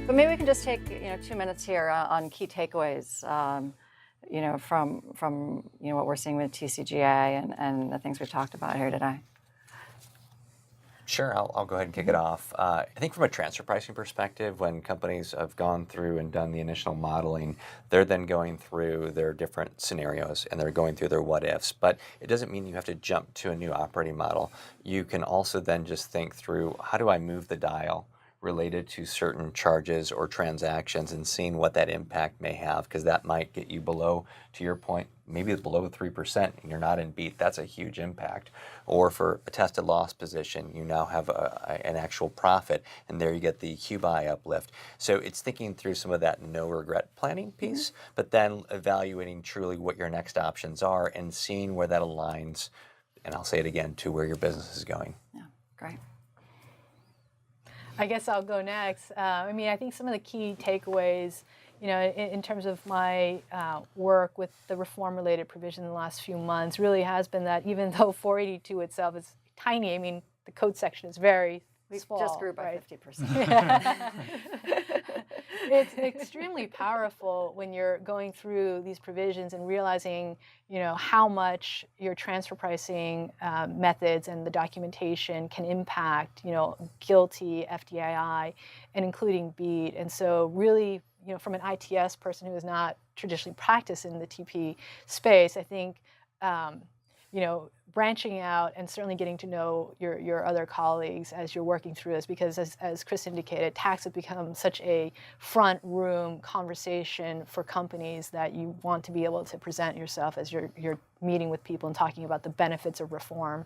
But maybe we can just take 2 minutes here on key takeaways. From what we're seeing with TCGA and the things we've talked about here today. Sure, I'll go ahead and kick it off. I think from a transfer pricing perspective, when companies have gone through and done the initial modeling, they're then going through their different scenarios and they're going through their what ifs. But it doesn't mean you have to jump to a new operating model. You can also then just think through, how do I move the dial related to certain charges or transactions and seeing what that impact may have, because that might get you below, to your point, maybe below 3% and you're not in beat. That's a huge impact. Or for a tested loss position, you now have an actual profit, and there you get the Q-buy uplift. So it's thinking through some of that no regret planning piece, but then evaluating truly what your next options are and seeing where that aligns, and I'll say it again, to where your business is going. Yeah, great. I guess I'll go next. I think some of the key takeaways, in terms of my work with the reform-related provision in the last few months, really has been that even though 482 itself is tiny, the code section is very small. Just grew by 50%. It's extremely powerful when you're going through these provisions and realizing, how much your transfer pricing methods and the documentation can impact, guilty FDII and including BEAT. And so really, from an ITS person who has not traditionally practiced in the TP space, I think, branching out and certainly getting to know your other colleagues as you're working through this, because as Chris indicated, tax has become such a front room conversation for companies that you want to be able to present yourself as you're meeting with people and talking about the benefits of reform.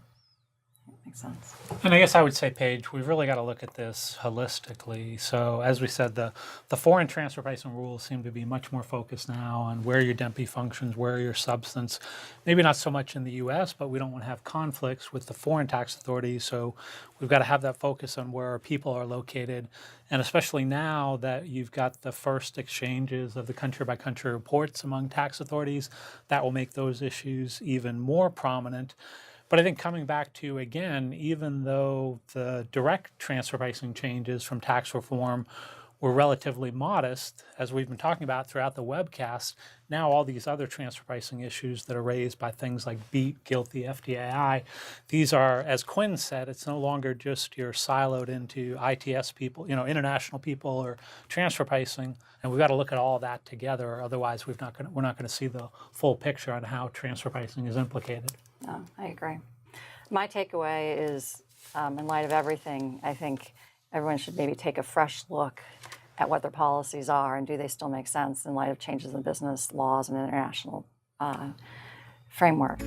Makes sense. And I guess I would say, Paige, we've really got to look at this holistically. So as we said, the foreign transfer pricing rules seem to be much more focused now on where your DEMPI functions, where your substance, maybe not so much in the U.S., but we don't want to have conflicts with the foreign tax authorities. So we've got to have that focus on where our people are located. And especially now that you've got the first exchanges of the country-by-country reports among tax authorities, that will make those issues even more prominent. But I think coming back to, again, even though the direct transfer pricing changes from tax reform were relatively modest, as we've been talking about throughout the webcast, now all these other transfer pricing issues that are raised by things like BEAT, guilty, FDII, these are, as Quyen said, it's no longer just you're siloed into ITS people, international people or transfer pricing, and we've got to look at all that together, or otherwise we're not going to see the full picture on how transfer pricing is implicated. No, I agree. My takeaway is, in light of everything, I think everyone should maybe take a fresh look at what their policies are and do they still make sense in light of changes in business laws and international framework.